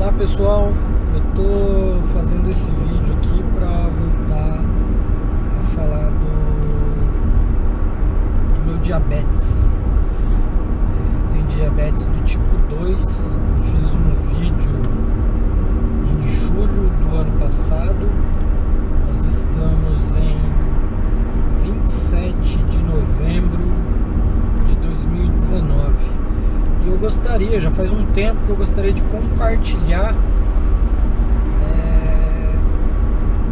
Olá pessoal, eu tô fazendo esse vídeo aqui para voltar a falar do meu diabetes. Eu tenho diabetes do tipo 2, eu fiz um vídeo em julho do ano passado, nós estamos em 27 de novembro de 2019. E eu gostaria, já faz um tempo que eu gostaria de compartilhar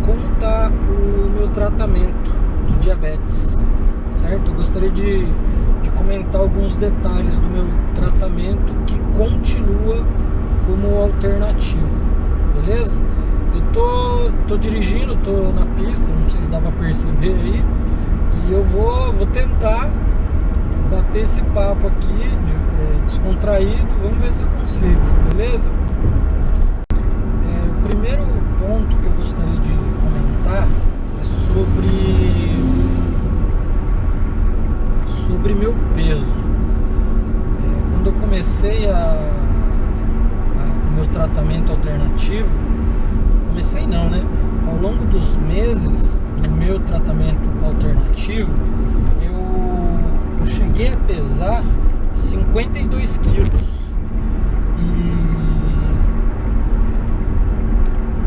como está o meu tratamento do diabetes, certo? Eu gostaria de comentar alguns detalhes do meu tratamento que continua como alternativo, beleza? Eu tô dirigindo, tô na pista, não sei se dá para perceber aí, e eu vou tentar bater esse papo aqui descontraído, vamos ver se eu consigo, beleza? O primeiro ponto que eu gostaria de comentar é sobre meu peso. Quando eu comecei o meu tratamento alternativo, comecei não, né? Ao longo dos meses do meu tratamento alternativo, eu cheguei a pesar 52 quilos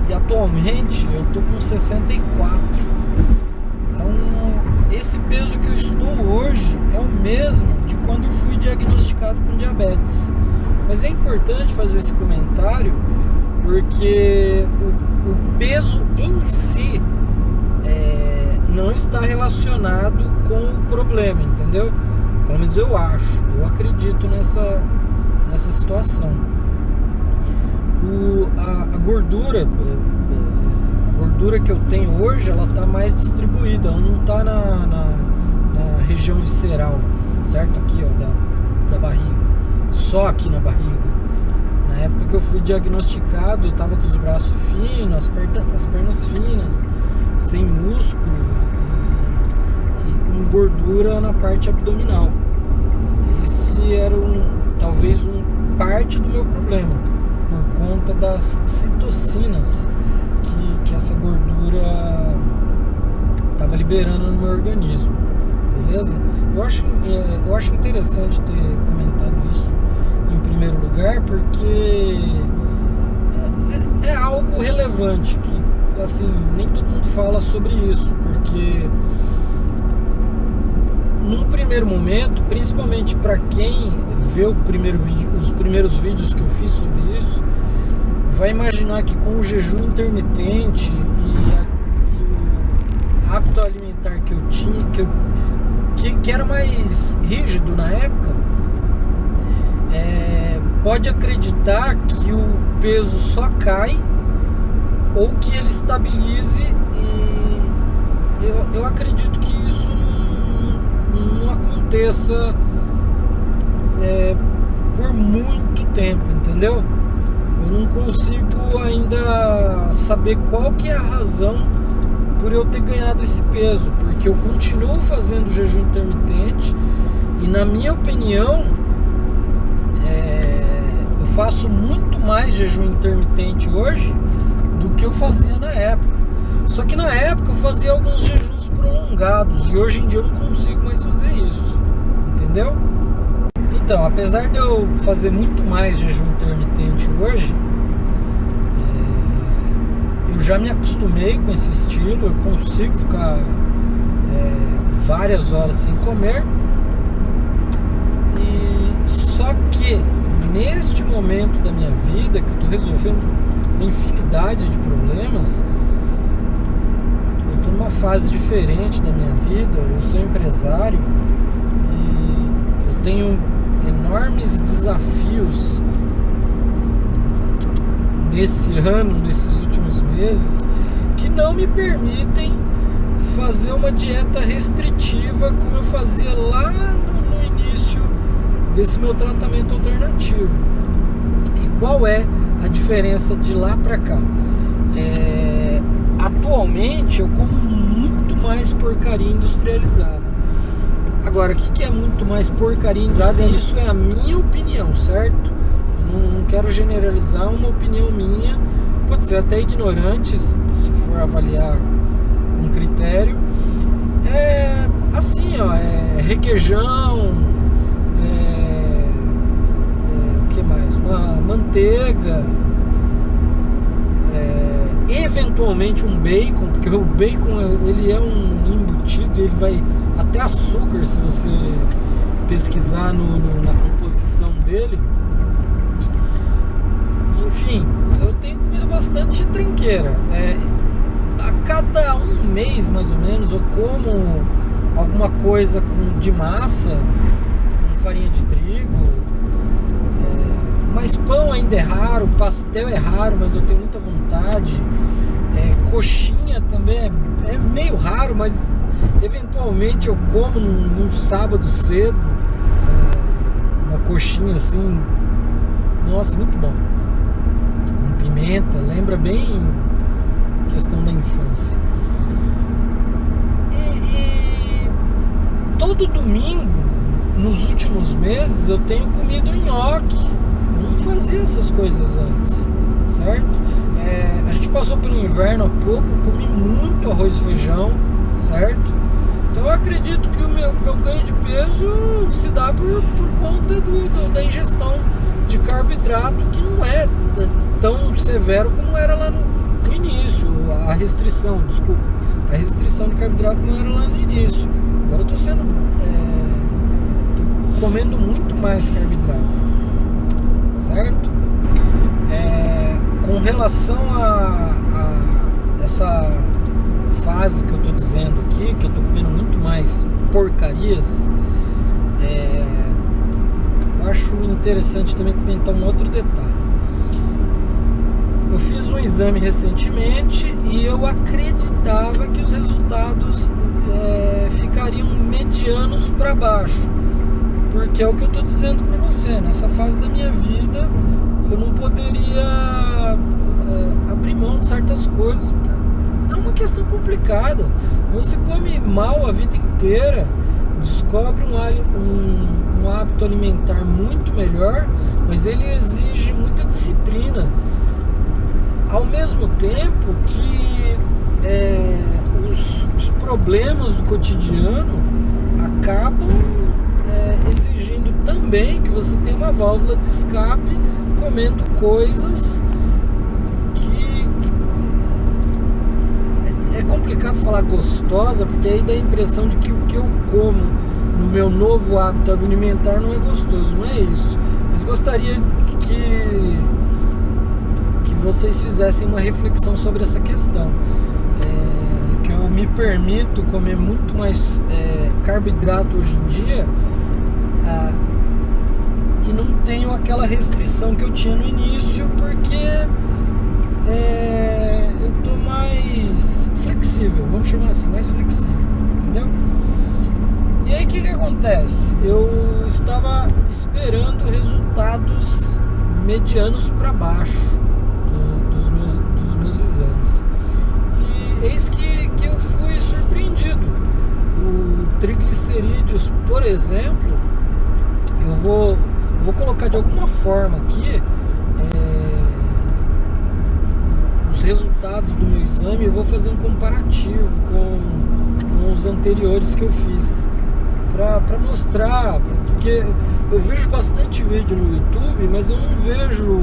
e atualmente eu tô com 64. Então esse peso que eu estou hoje é o mesmo de quando eu fui diagnosticado com diabetes. Mas é importante fazer esse comentário porque o peso em si não está relacionado com o problema, entendeu? Pelo menos eu acredito nessa situação. A gordura que eu tenho hoje, ela está mais distribuída, ela não está na região visceral, certo? Aqui, ó, da barriga, só aqui na barriga. Na época que eu fui diagnosticado, eu estava com os braços finos, as pernas finas, sem músculo e com gordura na parte abdominal. Esse era talvez parte do meu problema, por conta das citocinas que essa gordura estava liberando no meu organismo, beleza? Eu acho interessante ter comentado isso em primeiro lugar, porque é algo relevante, que assim, nem todo mundo fala sobre isso, porque num primeiro momento, principalmente para quem vê os primeiros vídeos que eu fiz sobre isso, vai imaginar que com o jejum intermitente e o hábito alimentar que eu tinha, que era mais rígido na época, pode acreditar que o peso só cai ou que ele estabilize, e eu acredito que isso não aconteça por muito tempo, entendeu? Eu não consigo ainda saber qual que é a razão por eu ter ganhado esse peso, porque eu continuo fazendo jejum intermitente e, na minha opinião, eu faço muito mais jejum intermitente hoje do que eu fazia na época. Só que na época eu fazia alguns jejuns prolongados e hoje em dia eu não consigo mais fazer isso, entendeu? Então, apesar de eu fazer muito mais jejum intermitente hoje, eu já me acostumei com esse estilo, eu consigo ficar várias horas sem comer. E só que neste momento da minha vida, que eu estou resolvendo uma infinidade de problemas, eu estou numa fase diferente da minha vida, eu sou empresário e eu tenho enormes desafios nesse ano, nesses últimos meses, que não me permitem fazer uma dieta restritiva como eu fazia lá no início desse meu tratamento alternativo. E qual é a diferença de lá para cá? Atualmente eu como muito mais porcaria industrializada. Agora, o que é muito mais porcaria industrializada? Isso é a minha opinião, certo? Eu não quero generalizar, uma opinião minha, pode ser até ignorante, se for avaliar com critério. É assim, ó, é requeijão, o que mais? Uma manteiga, eventualmente um bacon, porque o bacon ele é um embutido, ele vai até açúcar se você pesquisar na composição dele. Enfim, eu tenho comido bastante tranqueira. A cada um mês mais ou menos eu como alguma coisa de massa, com farinha de trigo, mas pão ainda é raro, pastel é raro, mas eu tenho muita vontade. Coxinha também é meio raro, mas eventualmente eu como num sábado cedo, uma coxinha assim, nossa, muito bom, com pimenta, lembra bem questão da infância. E todo domingo nos últimos meses eu tenho comido nhoque. Eu não fazia essas coisas antes, certo? A gente passou pelo inverno há pouco, comi muito arroz e feijão, certo? Então eu acredito que o meu ganho de peso se dá por conta da ingestão de carboidrato, que não é tão severo como era lá no início. A restrição de carboidrato não era lá no início. Agora eu tô comendo muito mais carboidrato, certo? Com relação a essa fase que eu tô dizendo aqui, que eu tô comendo muito mais porcarias, eu acho interessante também comentar um outro detalhe. Eu fiz um exame recentemente e eu acreditava que os resultados ficariam medianos para baixo, porque é o que eu estou dizendo para você. Nessa fase da minha vida eu não poderia abrir mão de certas coisas. É uma questão complicada. Você come mal a vida inteira, descobre um hábito alimentar muito melhor, mas ele exige muita disciplina. Ao mesmo tempo que os problemas do cotidiano acabam exigindo também que você tenha uma válvula de escape, comendo coisas que é complicado falar gostosa, porque aí dá a impressão de que o que eu como no meu novo hábito alimentar não é gostoso. Não é isso, mas gostaria que vocês fizessem uma reflexão sobre essa questão, que eu me permito comer muito mais carboidrato hoje em dia, e não tenho aquela restrição que eu tinha no início, porque eu tô mais flexível, vamos chamar assim, mais flexível, entendeu? E aí o que acontece? Eu estava esperando resultados medianos para baixo dos meus exames, e eis que eu fui surpreendido. O triglicerídeos, por exemplo, eu vou colocar de alguma forma aqui os resultados do meu exame. Eu vou fazer um comparativo com os anteriores que eu fiz, para mostrar, porque eu vejo bastante vídeo no YouTube, mas eu não vejo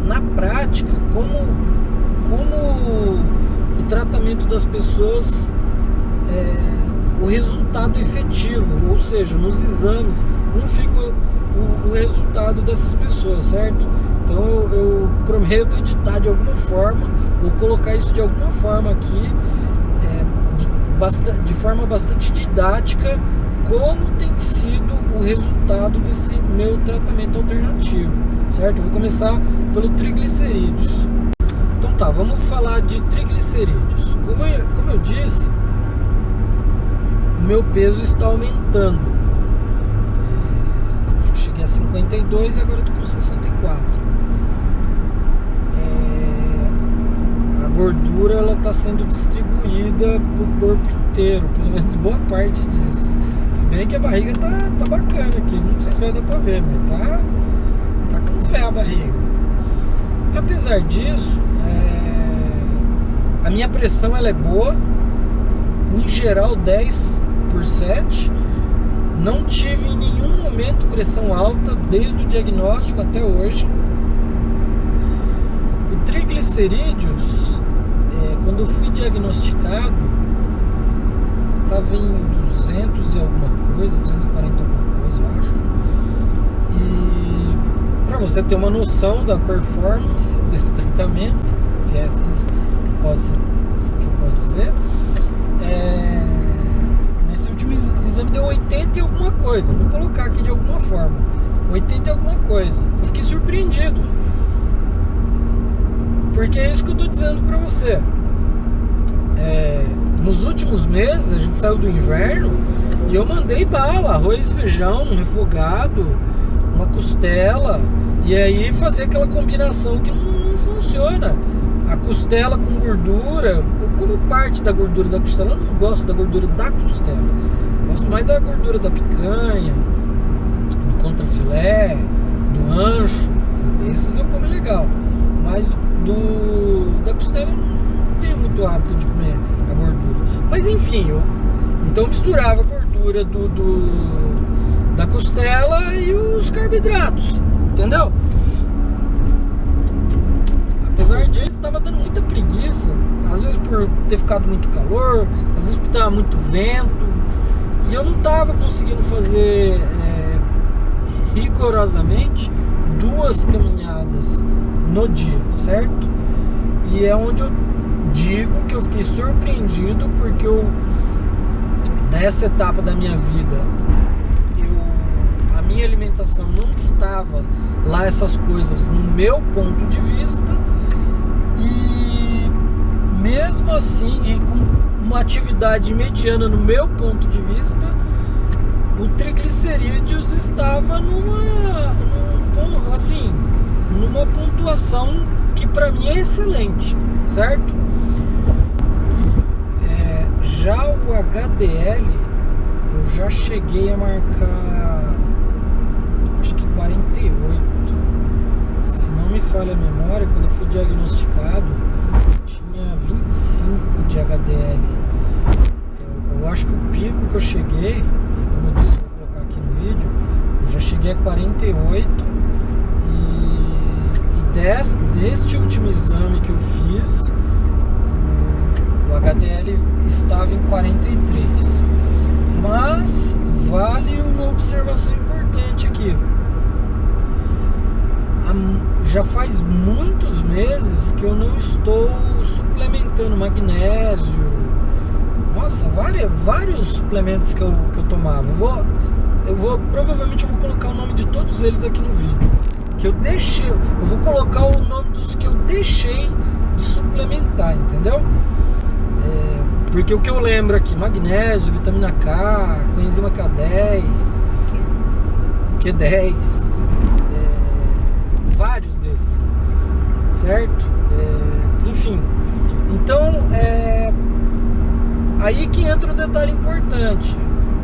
na prática como o tratamento das pessoas, o resultado efetivo, ou seja, nos exames, como fica o resultado dessas pessoas, certo? Então eu prometo editar de alguma forma, ou colocar isso de alguma forma aqui, de forma bastante didática, como tem sido o resultado desse meu tratamento alternativo, certo? Eu vou começar pelo triglicerídeos. Então tá, vamos falar de triglicerídeos. Como eu disse, o meu peso está aumentando. Já cheguei a 52 e agora eu tô com 64. A gordura, ela está sendo distribuída pro corpo inteiro, pelo menos boa parte disso. Se bem que a barriga tá bacana aqui, não sei se vai dar pra ver, mas barriga. Apesar disso, a minha pressão ela é boa, em geral 10/7. Não tive em nenhum momento pressão alta, desde o diagnóstico até hoje. O triglicerídeos, quando eu fui diagnosticado, estava em 200 e alguma coisa, 240 alguma coisa, eu acho. E para você ter uma noção da performance desse tratamento, se é assim que eu posso dizer, nesse último exame deu 80 e alguma coisa. Vou colocar aqui de alguma forma, 80 e alguma coisa. Eu fiquei surpreendido, porque é isso que eu tô dizendo para você. Nos últimos meses a gente saiu do inverno e eu mandei bala, arroz e feijão, um refogado, uma costela, e aí fazer aquela combinação que não funciona. A costela com gordura, como parte da gordura da costela, eu não gosto da gordura da costela, gosto mais da gordura da picanha, do contrafilé, do ancho, esses eu como legal, mas da costela eu não tenho muito hábito de comer a gordura. Mas enfim, então misturava a gordura da costela e os carboidratos, entendeu? Apesar disso, estava dando muita preguiça, às vezes por ter ficado muito calor, às vezes porque estava muito vento, e eu não estava conseguindo fazer rigorosamente 2 caminhadas no dia, certo? E é onde eu digo que eu fiquei surpreendido, porque nessa etapa da minha vida a minha alimentação não estava lá essas coisas no meu ponto de vista, e mesmo assim, e com uma atividade mediana no meu ponto de vista, o triglicerídeos estava numa pontuação que para mim é excelente, certo? Já o HDL eu já cheguei a marcar, acho que 48, se não me falha a memória. Quando eu fui diagnosticado eu tinha 25 de HDL. Eu acho que o pico que eu cheguei, como eu disse, vou colocar aqui no vídeo, eu já cheguei a 48, e deste último exame que eu fiz, o HDL estava em 43. Mas vale uma observação importante aqui. Já faz muitos meses que eu não estou suplementando magnésio. Nossa, vários suplementos que eu tomava. Provavelmente eu vou colocar o nome de todos eles aqui no vídeo. Eu vou colocar o nome dos que eu deixei de suplementar, entendeu? Porque o que eu lembro aqui: magnésio, vitamina K, coenzima Q10, vários deles, certo? Enfim, então aí que entra um detalhe importante: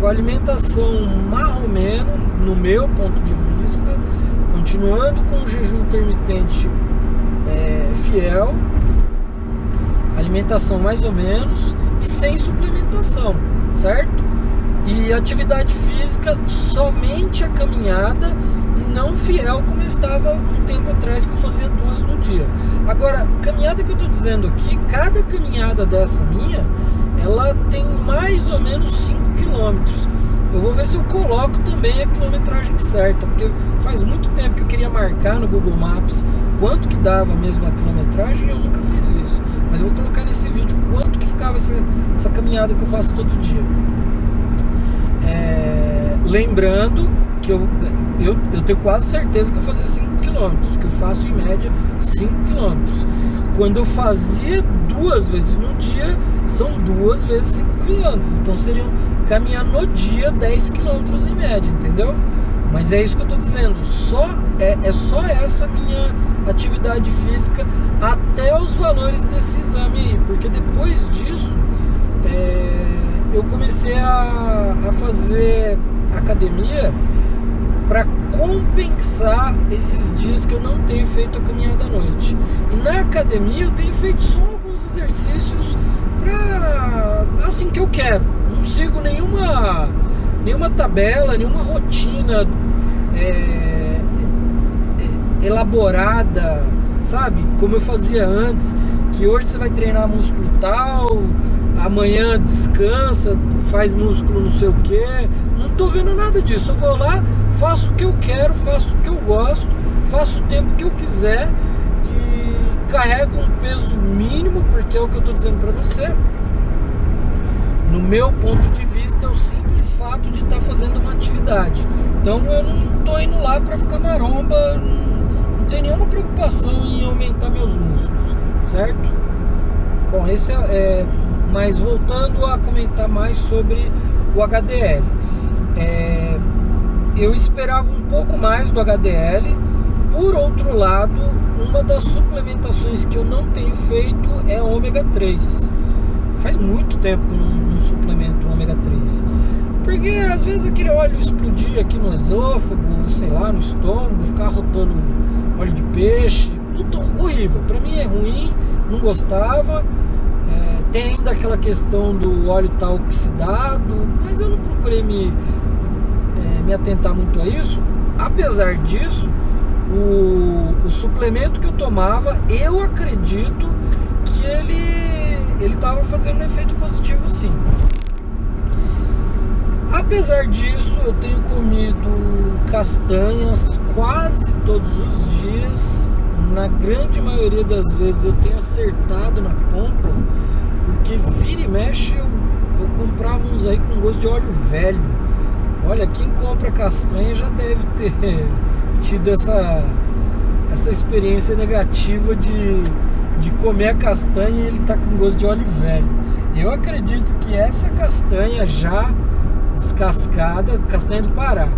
a alimentação marromeno, no meu ponto de vista, continuando com o jejum intermitente fiel, alimentação mais ou menos e sem suplementação, certo? E atividade física somente a caminhada, e não fiel como eu estava um tempo atrás, que eu fazia 2 no dia. Agora, caminhada que eu estou dizendo aqui, cada caminhada dessa minha, ela tem mais ou menos 5 quilômetros. Eu vou ver se eu coloco também a quilometragem certa, porque faz muito tempo que eu queria marcar no Google Maps quanto que dava mesmo a quilometragem, e eu nunca fiz isso. Mas eu vou colocar nesse vídeo quanto que ficava essa caminhada que eu faço todo dia. Lembrando que eu tenho quase certeza que eu fazia 5 km, que eu faço em média 5 km. Quando eu fazia 2 vezes no dia, são 2 vezes 5 km. Então seriam caminhar no dia 10 km em média, entendeu? Mas é isso que eu estou dizendo, é só essa minha atividade física até os valores desse exame aí, porque depois disso eu comecei a fazer academia para compensar esses dias que eu não tenho feito a caminhada à noite. E na academia eu tenho feito só alguns exercícios para assim que eu quero. Não sigo nenhuma tabela, nenhuma rotina elaborada, sabe? Como eu fazia antes, que hoje você vai treinar músculo tal, amanhã descansa, faz músculo não sei o que. Não tô vendo nada disso. Eu vou lá, faço o que eu quero, faço o que eu gosto, faço o tempo que eu quiser e carrego um peso mínimo, porque é o que eu tô dizendo pra você. No meu ponto de vista, é o simples fato de estar fazendo uma atividade. Então eu não tô indo lá pra ficar maromba, não tenho nenhuma preocupação em aumentar meus músculos, certo? Bom, esse mas voltando a comentar mais sobre o HDL. Eu esperava um pouco mais do HDL. Por outro lado, uma das suplementações que eu não tenho feito é ômega 3. Faz muito tempo que eu não suplemento ômega 3. Porque às vezes aquele óleo explodir aqui no esôfago, sei lá, no estômago, ficar rotando óleo de peixe, tudo horrível. Pra mim é ruim, não gostava. Tem ainda aquela questão do óleo estar oxidado, mas eu não procurei me atentar muito a isso. Apesar disso, o suplemento que eu tomava, eu acredito que ele estava fazendo um efeito positivo, sim. Apesar disso, eu tenho comido castanhas quase todos os dias. Na grande maioria das vezes eu tenho acertado na compra, porque vira e mexe eu comprava uns aí com gosto de óleo velho. Olha, quem compra castanha já deve ter tido essa experiência negativa de comer a castanha e ele tá com gosto de óleo velho. Eu acredito que essa castanha já descascada, castanha do Pará,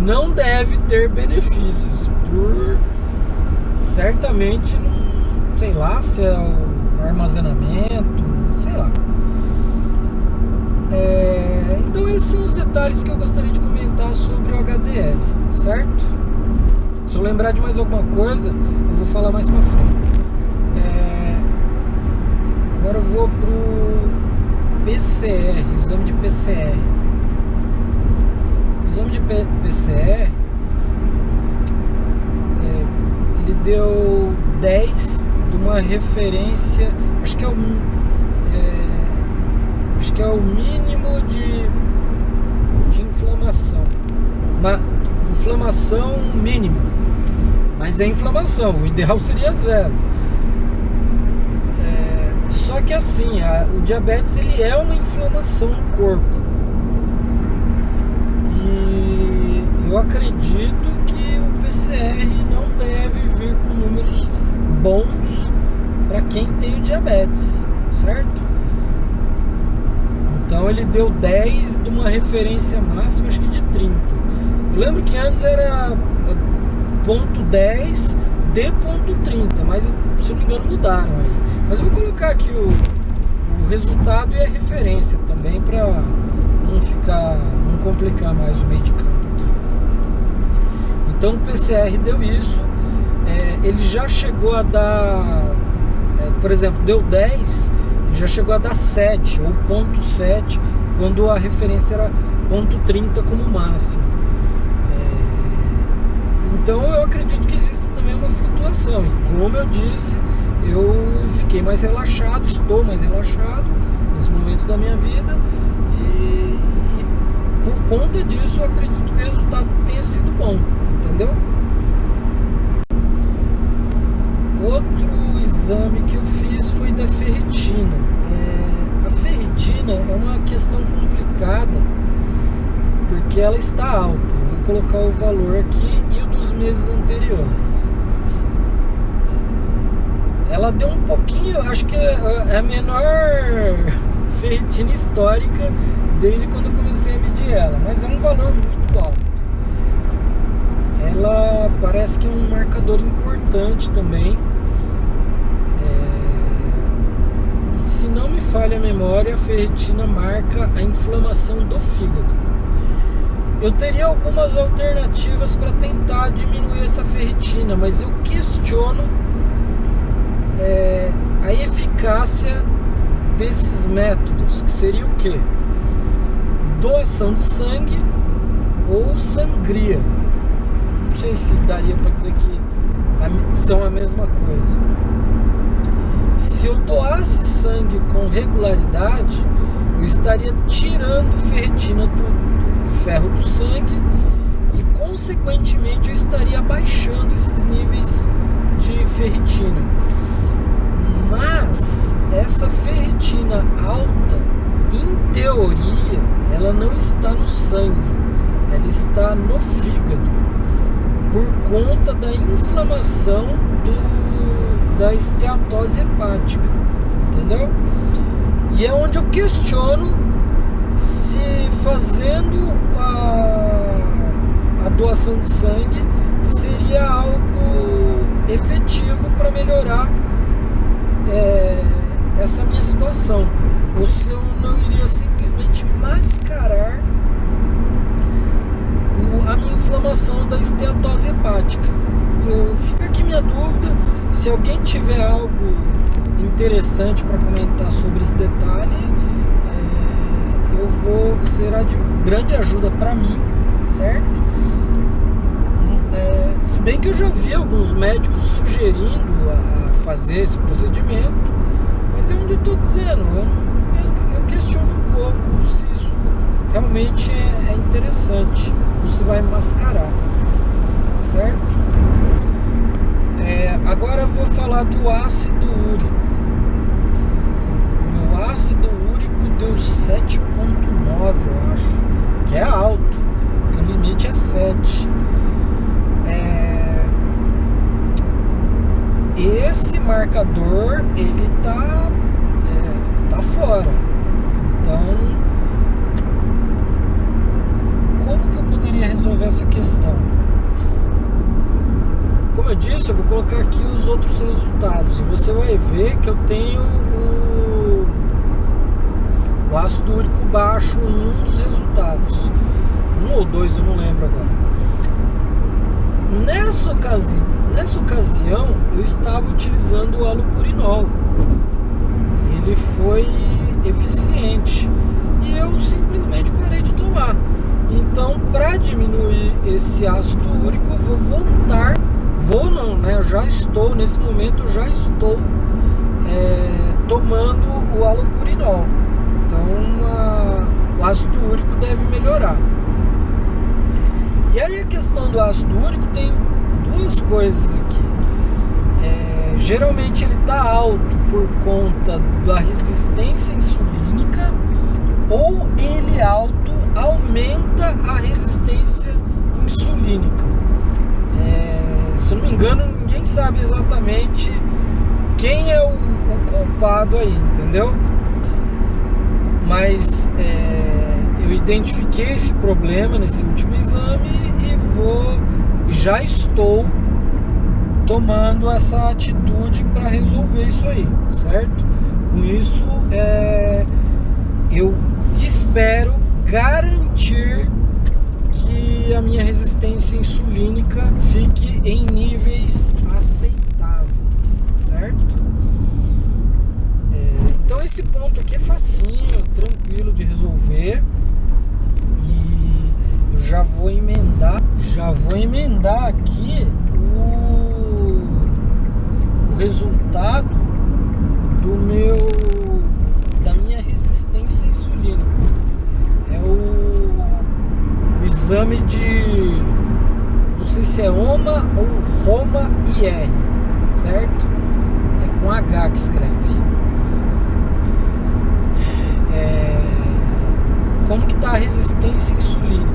não deve ter benefícios, por certamente, não, sei lá, se é o armazenamento, sei lá. Então esses são os detalhes que eu gostaria de comentar sobre o HDL, certo? Se eu lembrar de mais alguma coisa, eu vou falar mais pra frente. Agora eu vou pro PCR, exame de PCR. O exame de PCR, ele deu 10 de uma referência, acho que é o mínimo de inflamação. Uma inflamação mínima, mas é inflamação, o ideal seria 0. Só que assim, o diabetes ele é uma inflamação no corpo. E eu acredito que o PCR não deve vir com números bons para quem tem o diabetes, certo? Então ele deu 10 de uma referência máxima, acho que de 30. Eu lembro que antes era ponto 10 de ponto 30, mas se não me engano mudaram aí. Mas eu vou colocar aqui o resultado e a referência também para não complicar mais o meio de campo aqui. Então o PCR deu isso. Ele já chegou a dar, por exemplo, deu 10, ele já chegou a dar 7 ou ponto 7, quando a referência era ponto 30 como máximo. Então eu acredito que existe também uma flutuação, e como eu disse, eu fiquei mais relaxado, estou mais relaxado nesse momento da minha vida, e por conta disso eu acredito que o resultado tenha sido bom, entendeu? Outro exame que eu fiz foi da ferritina. A ferritina é uma questão complicada, porque ela está alta. Eu vou colocar o valor aqui e o dos meses anteriores. Ela deu um pouquinho, acho que é a menor ferritina histórica desde quando eu comecei a medir ela, mas é um valor muito alto. Ela parece que é um marcador importante também. Se não me falha a memória, a ferritina marca a inflamação do fígado. eu teria algumas alternativas para tentar diminuir essa ferritina, mas eu questiono a eficácia desses métodos, que seria o quê? Doação de sangue ou sangria. Não sei se daria para dizer que são a mesma coisa. Se eu doasse sangue com regularidade, eu estaria tirando ferritina do ferro do sangue e, consequentemente, eu estaria abaixando esses níveis de ferritina. Mas essa ferritina alta, em teoria, ela não está no sangue, ela está no fígado, por conta da inflamação da esteatose hepática, entendeu? E é onde eu questiono se fazendo a doação de sangue seria algo efetivo para melhorar essa minha situação, ou se eu não iria simplesmente mascarar a minha inflamação da esteatose hepática. Fica aqui minha dúvida. Se alguém tiver algo interessante para comentar sobre esse detalhe, será de grande ajuda para mim, certo? Se bem que eu já vi alguns médicos sugerindo a fazer esse procedimento, mas é onde eu estou dizendo, eu questiono um pouco se isso realmente é interessante, ou se vai mascarar, certo? Agora eu vou falar do ácido úrico. Meu ácido úrico deu 7,9, eu acho, que é alto, porque o limite é 7. Esse marcador, ele tá fora. Então, como que eu poderia resolver essa questão? Como eu disse, eu vou colocar aqui os outros resultados e você vai ver que eu tenho o ácido úrico baixo em um dos resultados, um ou dois, eu não lembro agora. Nessa ocasião eu estava utilizando o allopurinol, ele foi eficiente e eu simplesmente parei de tomar. Então, para diminuir esse ácido úrico, eu vou voltar. Eu já estou, nesse momento, tomando o allopurinol. Então, o ácido úrico deve melhorar. E aí a questão do ácido úrico tem duas coisas aqui. Geralmente ele está alto por conta da resistência insulínica, ou ele alto aumenta a resistência insulínica. Se eu não me engano, ninguém sabe exatamente quem é o culpado aí, entendeu? Mas eu identifiquei esse problema nesse último exame e já estou tomando essa atitude para resolver isso aí, certo? Com isso, eu espero garantir que a minha resistência insulínica fique em níveis aceitáveis, certo? Então esse ponto aqui é facinho, tranquilo de resolver, e eu já vou emendar aqui o resultado da minha resistência insulínica. É o exame de, não sei se é OMA ou ROMA-IR, certo? É com H que escreve. Como que tá a resistência insulínica?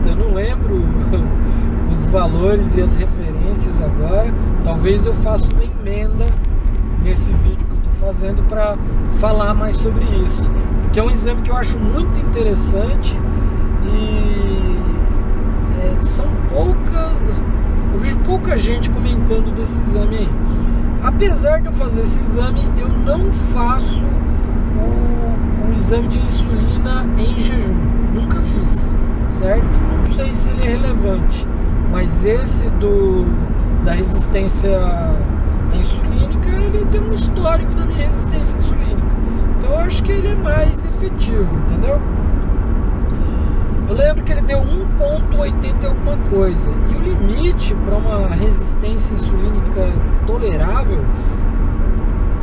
Eu não lembro os valores e as referências agora. Talvez eu faça uma emenda nesse vídeo que eu estou fazendo para falar mais sobre isso, porque é um exame que eu acho muito interessante e eu vejo pouca gente comentando desse exame aí. Apesar de eu fazer esse exame, eu não faço o exame de insulina em jejum, nunca fiz, certo? Não sei se ele é relevante, mas esse da resistência insulínica, ele tem um histórico da minha resistência insulínica. Então eu acho que ele é mais efetivo, entendeu? Eu lembro que ele deu 1,80 alguma coisa. E o limite para uma resistência insulínica tolerável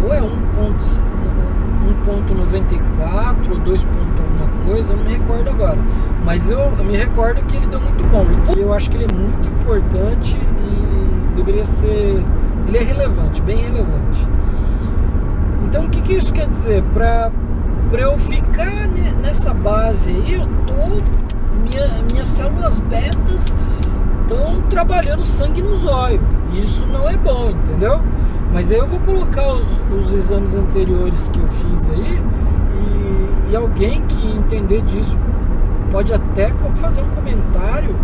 ou é 1,94 ou 2 alguma coisa, eu não me recordo agora. Mas eu me recordo que ele deu muito bom. Eu acho que ele é muito importante e deveria ser... Ele é relevante, bem relevante. Então o que isso quer dizer? Para eu ficar nessa base aí, eu tô... Minhas células betas estão trabalhando sangue nos olhos. Isso não é bom, entendeu? Mas aí eu vou colocar os exames anteriores que eu fiz aí e alguém que entender disso pode até fazer um comentário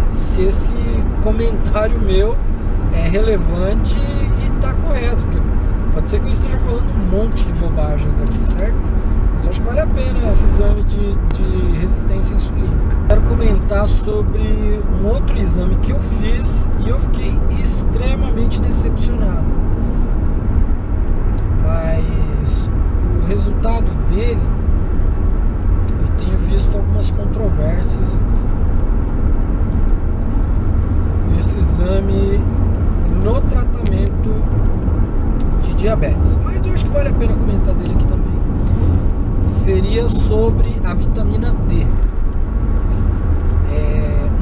se esse comentário meu é relevante e está correto, porque pode ser que eu esteja falando um monte de bobagens aqui, certo? Mas eu acho que vale a pena esse exame de resistência insulínica. Quero comentar sobre um outro exame que eu fiz e eu fiquei extremamente decepcionado. Mas o resultado dele, eu tenho visto algumas controvérsias desse exame no tratamento de diabetes. Mas eu acho que vale a pena comentar dele aqui também. Seria sobre a vitamina D.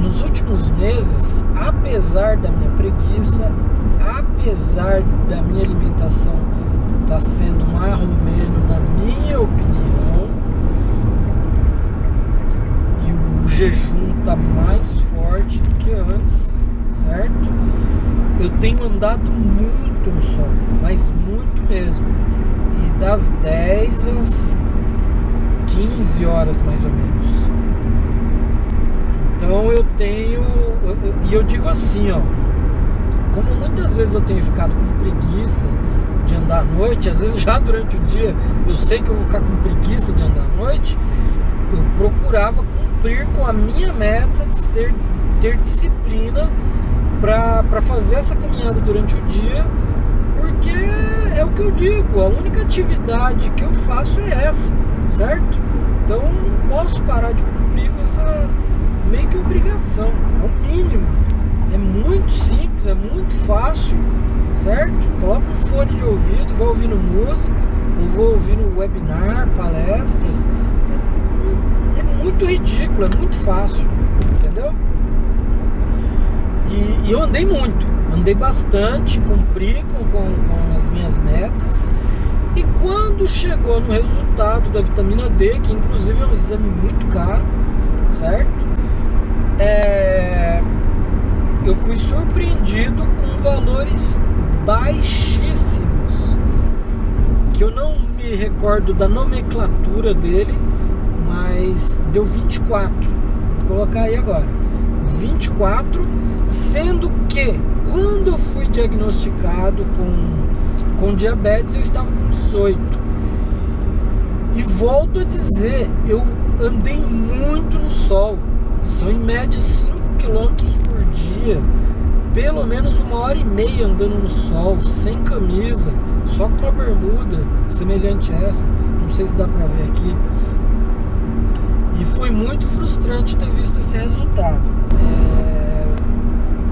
Nos últimos meses, apesar da minha preguiça, apesar da minha alimentação estar sendo marromeno, na minha opinião, e o jejum está mais forte do que antes, certo? Eu tenho andado muito no sol, mas muito mesmo. E das 10 às 15 horas mais ou menos. Então eu tenho... E eu digo assim, ó. Como muitas vezes eu tenho ficado com preguiça de andar à noite, às vezes já durante o dia eu sei que eu vou ficar com preguiça de andar à noite, eu procurava cumprir com a minha meta de ter disciplina para fazer essa caminhada durante o dia, porque é o que eu digo, a única atividade que eu faço é essa, certo? Então eu não posso parar de cumprir com essa meio que obrigação, é o mínimo. É muito simples, é muito fácil, certo? Coloca um fone de ouvido, vai ouvindo música, ou vou ouvindo webinar, palestras. É muito ridículo, é muito fácil, entendeu? E eu andei muito, andei bastante, cumpri com as minhas metas. E quando chegou no resultado da vitamina D, que inclusive é um exame muito caro, certo? Eu fui surpreendido com valores baixíssimos, que eu não me recordo da nomenclatura dele, mas deu 24. Vou colocar aí agora 24, sendo que quando eu fui diagnosticado com diabetes eu estava com 18. E volto a dizer, eu andei muito no sol. São em média 5 km por dia, pelo menos 1h30 andando no sol, sem camisa, só com uma bermuda semelhante a essa, não sei se dá pra ver aqui. E foi muito frustrante ter visto esse resultado.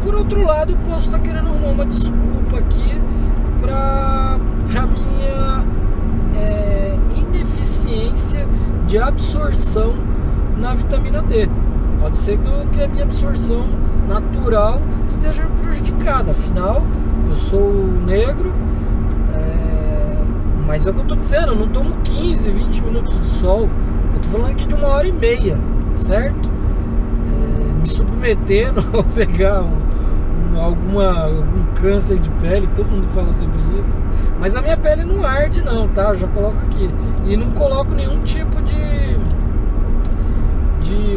Por outro lado, eu posso estar querendo arrumar uma desculpa aqui pra minha ineficiência de absorção na vitamina D. Pode ser que a minha absorção natural esteja prejudicada. Afinal, eu sou negro, mas é o que eu estou dizendo, eu não tomo 15, 20 minutos de sol. Eu estou falando aqui de 1h30, certo? Me submetendo a pegar algum câncer de pele, todo mundo fala sobre isso. Mas a minha pele não arde não, tá? Eu já coloco aqui. E não coloco nenhum tipo de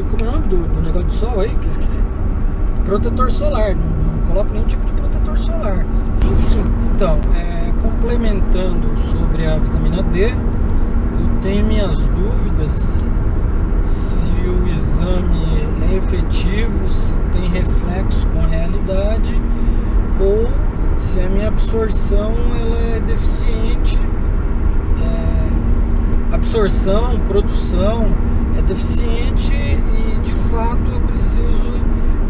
como é o nome do negócio de sol aí, que esqueci? Protetor solar, não coloco nenhum tipo de protetor solar. Enfim, então, complementando sobre a vitamina D, eu tenho minhas dúvidas se o exame é efetivo, se tem reflexo com a realidade, ou se a minha absorção ela é deficiente, absorção, produção é deficiente e de fato eu preciso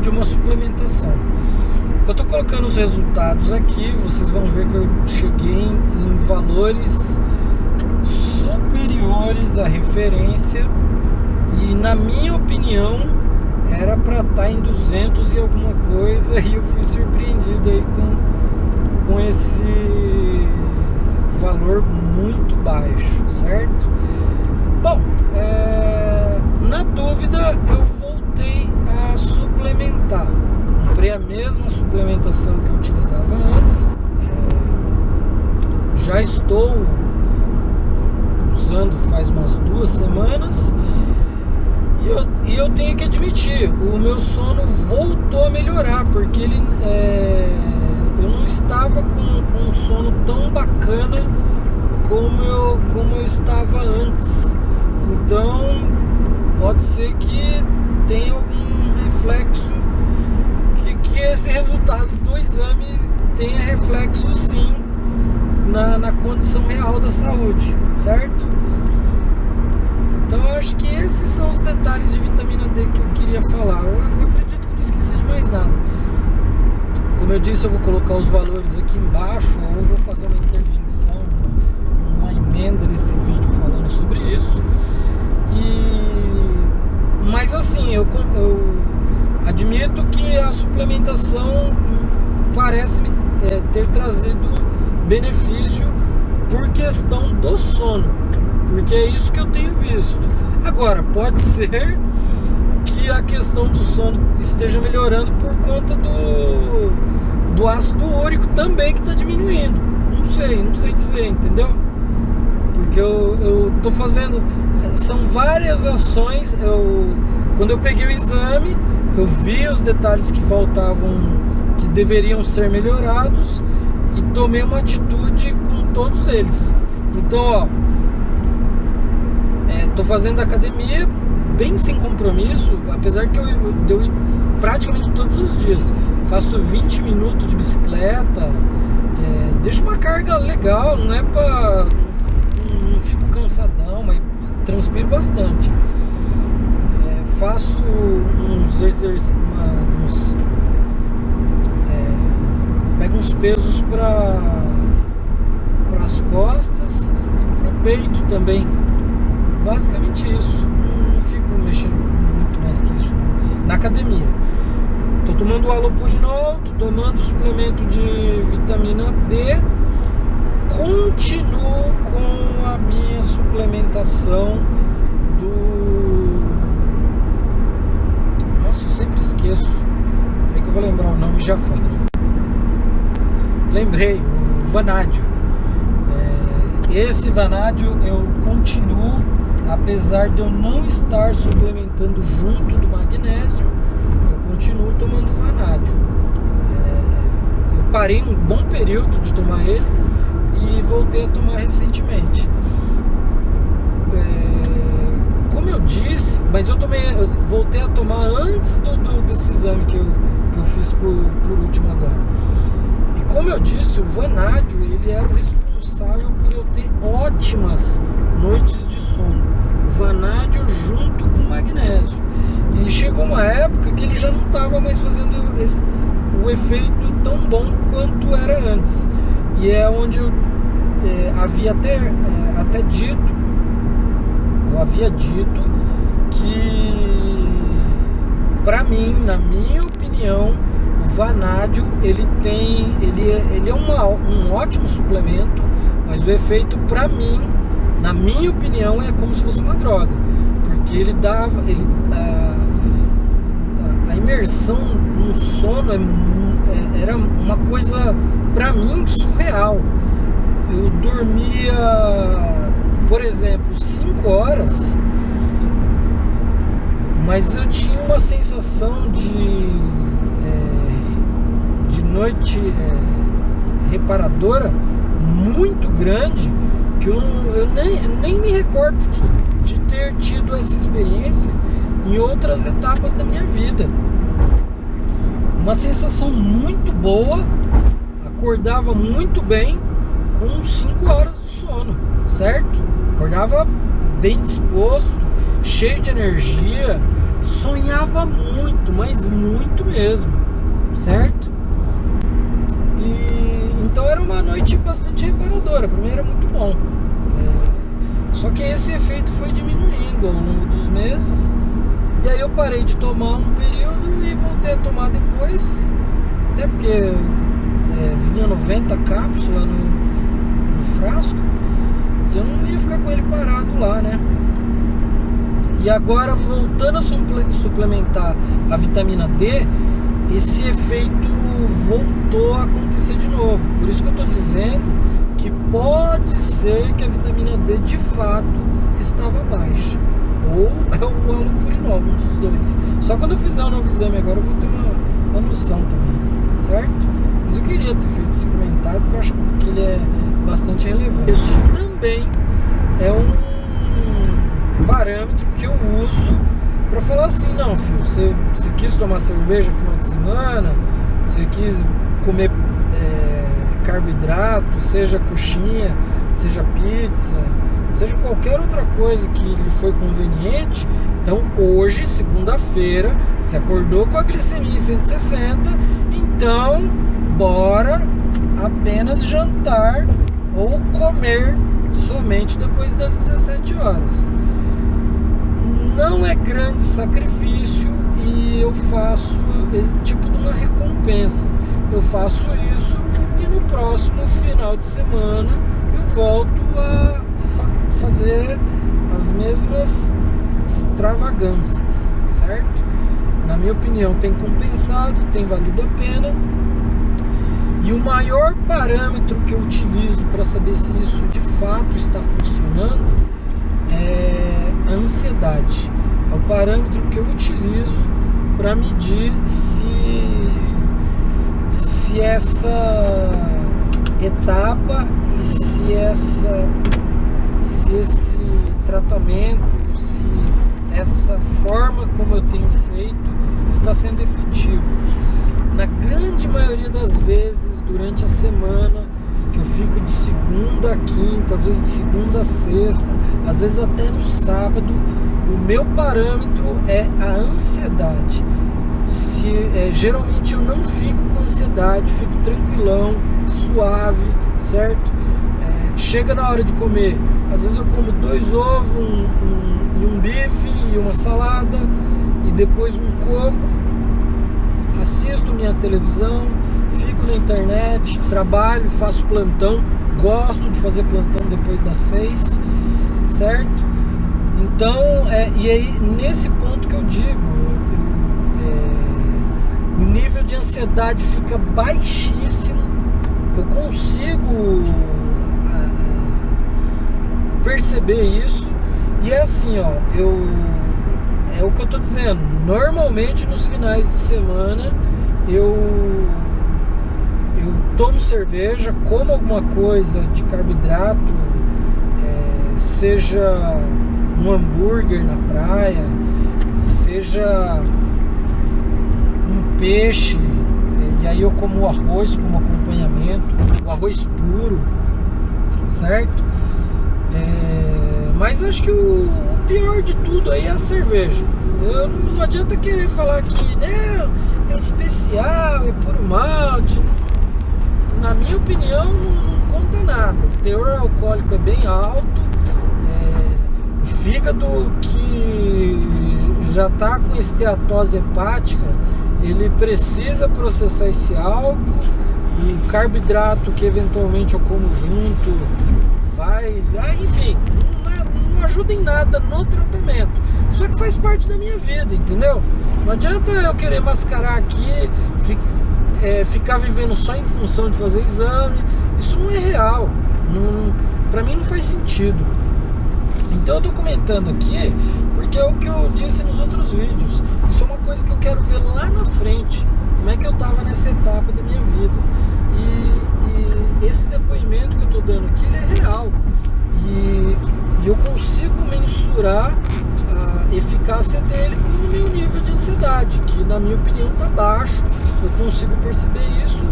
de uma suplementação. Eu estou colocando os resultados aqui, vocês vão ver que eu cheguei em valores superiores à referência e, na minha opinião, era para estar em 200 e alguma coisa, e eu fui surpreendido aí com esse valor muito baixo, certo? Bom, na dúvida eu voltei a suplementar. Comprei a mesma suplementação que eu utilizava antes, já estou usando faz umas 2 semanas e eu tenho que admitir, o meu sono voltou a melhorar, porque eu não estava com um sono tão bacana como eu estava antes. Então pode ser que tenha algum reflexo, que esse resultado do exame tenha reflexo sim na condição real da saúde, certo? Então eu acho que esses são os detalhes de vitamina D que eu queria falar. Eu acredito que não esqueci de mais nada. Como eu disse, eu vou colocar os valores aqui embaixo, ou vou fazer uma intervenção, uma emenda nesse vídeo falando sobre isso. Mas assim, eu admito que a suplementação parece ter trazido benefício por questão do sono, porque é isso que eu tenho visto. Agora, pode ser que a questão do sono esteja melhorando por conta do ácido úrico também, que está diminuindo. Não sei dizer, entendeu? Porque eu tô fazendo, são várias ações. Quando eu peguei o exame, eu vi os detalhes que faltavam, que deveriam ser melhorados, e tomei uma atitude com todos eles. Então, tô fazendo academia bem sem compromisso, apesar que eu ir praticamente todos os dias. Faço 20 minutos de bicicleta, deixo uma carga legal, não é pra... não fico cansadão, mas transpiro bastante. Faço uns exercícios, pego uns pesos para as costas e para o peito também. Basicamente isso. Não fico mexendo muito mais que isso na academia. Tô tomando alopurinol, tô tomando suplemento de vitamina D. Continuo com a minha suplementação Nossa, eu sempre esqueço. Peraí que eu vou lembrar o nome e já falo. Lembrei, o vanádio. Esse vanádio eu continuo, apesar de eu não estar suplementando junto do magnésio, eu continuo tomando vanádio. Eu parei um bom período de tomar ele e voltei a tomar recentemente. Como eu disse, mas eu voltei a tomar antes desse exame que eu fiz por último agora. E como eu disse, o vanádio, ele era o responsável por eu ter ótimas noites de sono. Vanádio junto com magnésio. E chegou uma época que ele já não estava mais fazendo o efeito tão bom quanto era antes. E é onde eu havia até dito, eu havia dito que, para mim, na minha opinião, o vanádio ele é um ótimo suplemento, mas o efeito, para mim, na minha opinião, é como se fosse uma droga, porque a imersão no sono era uma coisa, para mim, surreal. Eu dormia, por exemplo, 5 horas, mas eu tinha uma sensação de noite reparadora muito grande, que eu nem me recordo de ter tido essa experiência em outras etapas da minha vida. Uma sensação muito boa, acordava muito bem com 5 horas de sono, certo? Acordava bem disposto, cheio de energia, sonhava muito, mas muito mesmo, certo? E então era uma noite bastante reparadora, para mim era muito bom. Só que esse efeito foi diminuindo ao longo dos meses, e aí eu parei de tomar um período e voltei a tomar depois, até porque vinha 90 cápsulas no frasco, e eu não ia ficar com ele parado lá, né? E agora, voltando a suplementar a vitamina D, esse efeito voltou a acontecer de novo. Por isso que eu estou dizendo que pode ser que a vitamina D de fato estava baixa, ou é o halopurinol, um dos dois. Só quando eu fizer um novo exame agora eu vou ter uma noção também, certo? Mas eu queria ter feito esse comentário porque eu acho que ele é bastante relevante. Isso também é um parâmetro que eu uso para falar assim: não, filho, você quis tomar cerveja no final de semana, você quis comer carboidrato, seja coxinha, seja pizza, seja qualquer outra coisa que lhe foi conveniente. Então hoje, segunda-feira, você acordou com a glicemia em 160, então bora apenas jantar ou comer somente depois das 17 horas. Não é grande sacrifício e eu faço tipo de uma recompensa. Eu faço isso e no próximo final de semana eu volto a fazer as mesmas extravagâncias, certo? Na minha opinião, tem compensado, tem valido a pena. E o maior parâmetro que eu utilizo para saber se isso de fato está funcionando é a ansiedade. É o parâmetro que eu utilizo para medir se essa etapa e se esse tratamento, se essa forma como eu tenho feito está sendo efetivo. Na grande maioria das vezes, durante a semana, que eu fico de segunda a quinta, às vezes de segunda a sexta, às vezes até no sábado, o meu parâmetro é a ansiedade. Geralmente eu não fico com ansiedade, fico tranquilão, suave, certo? Chega na hora de comer, às vezes eu como 2 ovos, um bife e uma salada, e depois um coco, assisto minha televisão, fico na internet, trabalho, faço plantão, gosto de fazer plantão depois das 6, certo? Então, e aí nesse ponto que eu digo, o nível de ansiedade fica baixíssimo, eu consigo perceber isso, e é assim, ó, é o que eu tô dizendo, normalmente nos finais de semana eu tomo cerveja, como alguma coisa de carboidrato, seja um hambúrguer na praia, seja um peixe, e aí eu como o arroz como acompanhamento, o arroz puro, certo? Mas acho que o pior de tudo aí é a cerveja. Não adianta querer falar que, né, é especial, é puro malte. Na minha opinião, não conta nada. O teor alcoólico é bem alto. O fígado que já está com esteatose hepática, ele precisa processar esse álcool. O carboidrato que eventualmente eu como junto enfim, não ajuda em nada no tratamento. Só que faz parte da minha vida, entendeu? Não adianta eu querer mascarar aqui, ficar vivendo só em função de fazer exame. Isso não é real. Pra mim não faz sentido. Então eu tô comentando aqui porque é o que eu disse nos outros vídeos. Isso é uma coisa que eu quero ver lá na frente, como é que eu tava nessa etapa da minha vida. E esse depoimento que eu tô dando aqui, ele é real. E E eu consigo mensurar a eficácia dele com o meu nível de ansiedade, que na minha opinião está baixo. Eu consigo perceber isso.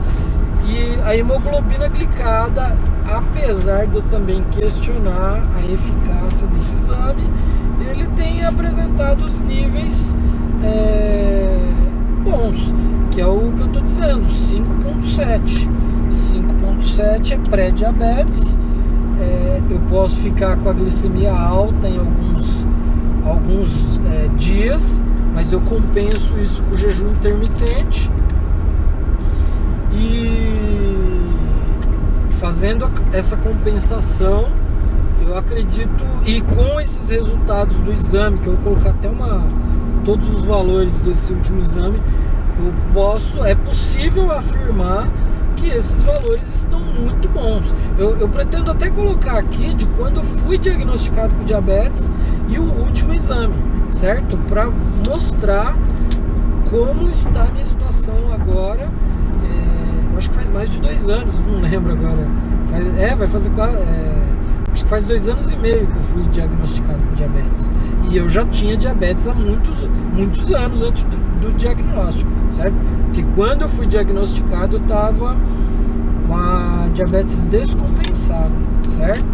E a hemoglobina glicada, apesar de eu também questionar a eficácia desse exame, ele tem apresentado os níveis bons, que é o que eu estou dizendo, 5.7. 5.7 é pré-diabetes. Eu posso ficar com a glicemia alta em alguns dias, mas eu compenso isso com o jejum intermitente. E fazendo essa compensação, eu acredito, e com esses resultados do exame, que eu vou colocar até todos os valores desse último exame, é possível afirmar que esses valores estão muito bons. Eu pretendo até colocar aqui de quando eu fui diagnosticado com diabetes e o último exame, certo? Para mostrar como está a minha situação agora. Eu acho que faz mais de 2 anos, não lembro agora. Vai fazer acho que faz 2 anos e meio que eu fui diagnosticado com diabetes. E eu já tinha diabetes há muitos anos antes do diagnóstico, certo? Porque quando eu fui diagnosticado, eu estava com a diabetes descompensada, certo?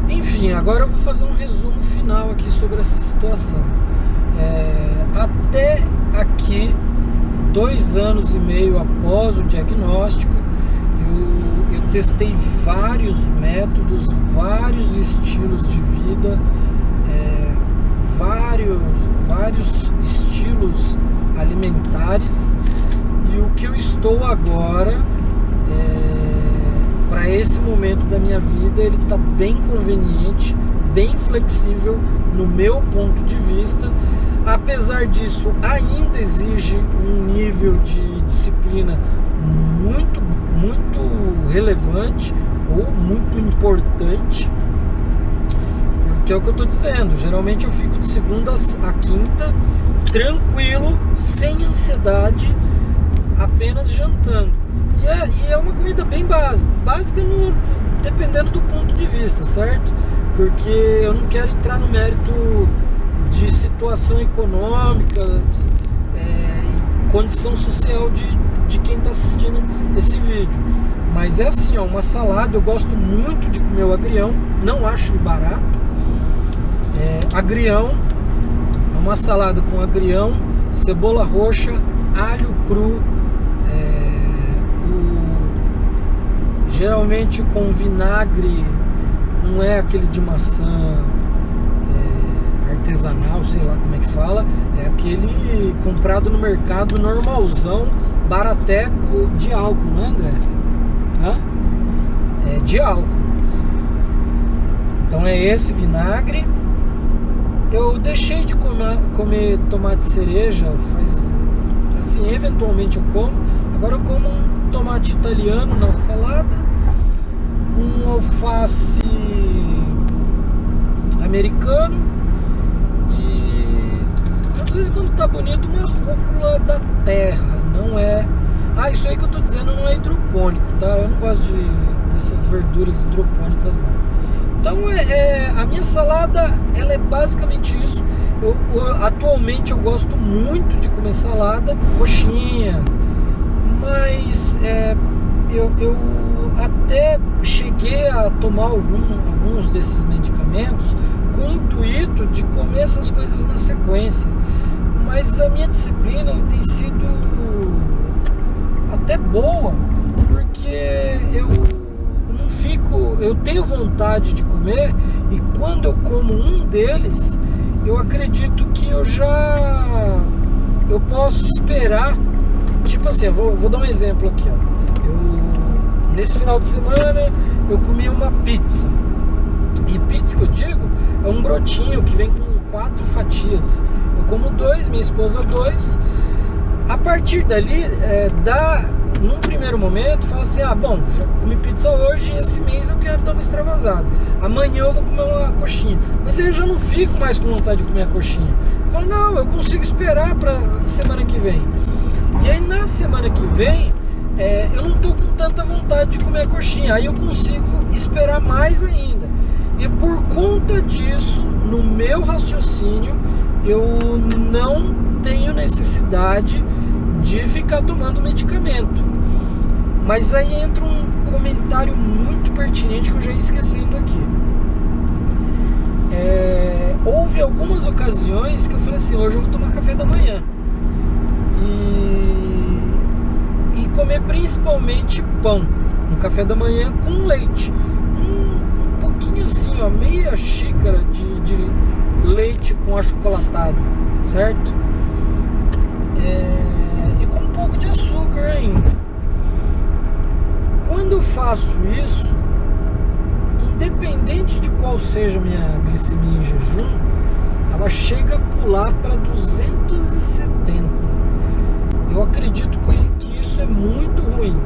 Enfim, agora eu vou fazer um resumo final aqui sobre essa situação. Até aqui, 2 anos e meio após o diagnóstico, eu testei vários métodos, vários estilos de vida, vários estilos alimentares, e o que eu estou agora, para esse momento da minha vida, ele está bem conveniente, bem flexível no meu ponto de vista. Apesar disso, ainda exige um nível de disciplina muito relevante ou muito importante, porque é o que eu estou dizendo, geralmente eu fico de segunda a quinta tranquilo, sem ansiedade, apenas jantando, e é uma comida bem básica dependendo do ponto de vista, certo? Porque eu não quero entrar no mérito de situação econômica, condição social de quem está assistindo esse vídeo. Mas é assim, uma salada, eu gosto muito de comer o agrião, não acho ele barato. Agrião, uma salada com agrião, cebola roxa, alho cru, geralmente com vinagre, não é aquele de maçã artesanal, sei lá como é que fala, é aquele comprado no mercado normalzão, barateco, de álcool, não é, André? De álcool. Então é esse vinagre. Eu deixei de comer tomate cereja, assim, eventualmente eu como. Agora eu como um tomate italiano na salada, um alface americano e às vezes, quando tá bonito, uma rúcula da terra. Não é... isso aí que eu tô dizendo não é hidropônico, tá? Eu não gosto dessas verduras hidropônicas, não. Então a minha salada, ela é basicamente isso. Atualmente eu gosto muito de comer salada, coxinha, mas eu até cheguei a tomar alguns desses medicamentos com o intuito de comer essas coisas na sequência, mas a minha disciplina, ela tem sido até boa, porque eu tenho vontade de comer, e quando eu como um deles, eu acredito que eu posso esperar. Tipo assim, eu vou dar um exemplo aqui, nesse final de semana eu comi uma pizza, e pizza que eu digo é um brotinho que vem com 4 fatias. Eu como 2, minha esposa 2. A partir dali, num primeiro momento, fala assim: bom, já comi pizza hoje e esse mês eu quero dar uma extravasada. Amanhã eu vou comer uma coxinha. Mas aí eu já não fico mais com vontade de comer a coxinha. Eu falo: não, eu consigo esperar para semana que vem. E aí na semana que vem eu não tô com tanta vontade de comer a coxinha, aí eu consigo esperar mais ainda. E por conta disso, no meu raciocínio, eu não tenho necessidade de ficar tomando medicamento. Mas aí entra um comentário muito pertinente que eu já ia esquecendo aqui. Houve algumas ocasiões que eu falei assim, hoje eu vou tomar café da manhã e comer principalmente pão no café da manhã com leite, um pouquinho assim, ó, meia xícara de leite com achocolatado, certo? E com um pouco de açúcar ainda. Quando eu faço isso, independente de qual seja a minha glicemia em jejum, ela chega a pular para 270. Eu acredito que isso é muito ruim,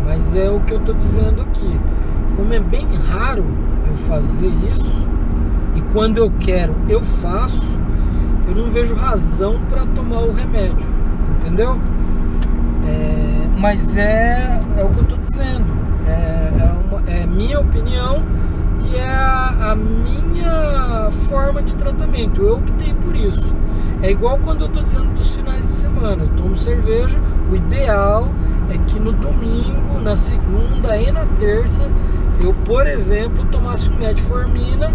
mas é o que eu estou dizendo aqui. Como é bem raro eu fazer isso, e quando eu quero eu faço, eu não vejo razão para tomar o remédio, entendeu? Mas é o que eu estou dizendo, é minha opinião e é a minha forma de tratamento. Eu optei por isso. É igual quando eu estou dizendo dos finais de semana, eu tomo cerveja. O ideal é que no domingo, na segunda e na terça eu, por exemplo, tomasse um metformina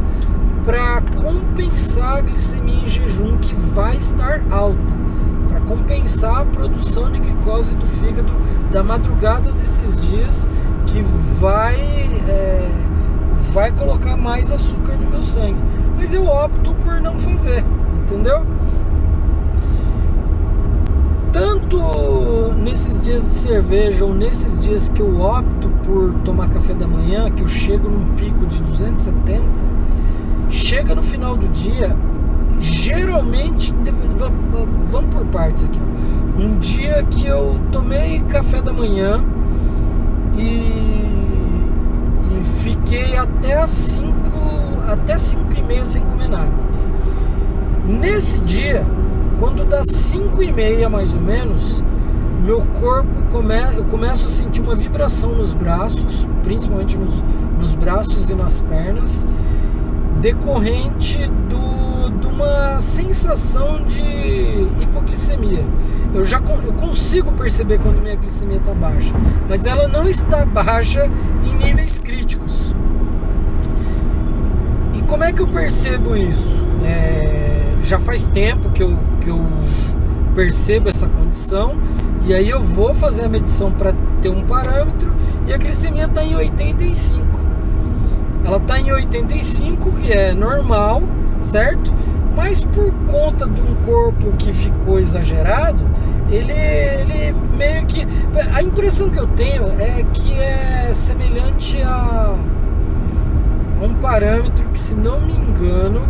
para compensar a glicemia em jejum, que vai estar alta, para compensar a produção de glicose do fígado da madrugada desses dias, que vai colocar mais açúcar no meu sangue. Mas eu opto por não fazer, entendeu? Tanto nesses dias de cerveja ou nesses dias que eu opto por tomar café da manhã, que eu chego num pico de 270, chega no final do dia, geralmente, vamos por partes aqui, ó. Um dia que eu tomei café da manhã e fiquei até 5h30 sem comer nada. Nesse dia, quando dá 5h30 mais ou menos, meu corpo eu começo a sentir uma vibração nos braços, principalmente nos braços e nas pernas, decorrente de uma sensação de hipoglicemia. Eu consigo perceber quando minha glicemia está baixa, mas ela não está baixa em níveis críticos. E como é que eu percebo isso? Já faz tempo que eu percebo essa condição, e aí eu vou fazer a medição para ter um parâmetro, e a glicemia está em 85. Ela está em 85, que é normal, certo? Mas por conta de um corpo que ficou exagerado, ele meio que... A impressão que eu tenho é que é semelhante a um parâmetro que, se não me engano,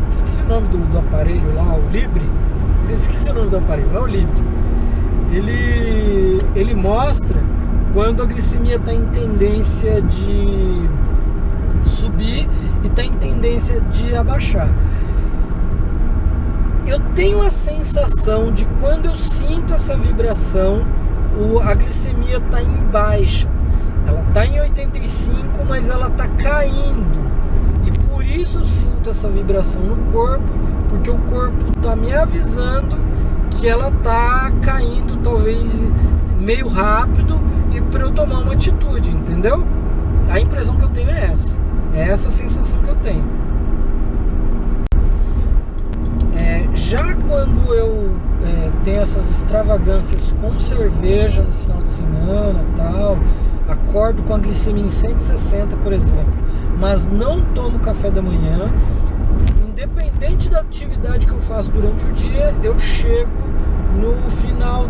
esqueci o nome do aparelho lá, o Libre. Esqueci o nome do aparelho, é o Libre. Ele mostra quando a glicemia está em tendência de subir e está em tendência de abaixar. Eu tenho a sensação de, quando eu sinto essa vibração, a glicemia está em baixa. Ela está em 85, mas ela está caindo. E por isso eu sinto essa vibração no corpo, porque o corpo está me avisando que ela está caindo, talvez meio rápido, e para eu tomar uma atitude, entendeu? A impressão que eu tenho é essa sensação que eu tenho. Já quando eu tenho essas extravagâncias com cerveja no final de semana, tal, acordo com a glicemia em 160, por exemplo, mas não tomo café da manhã, independente da atividade que eu faço durante o dia, eu chego no final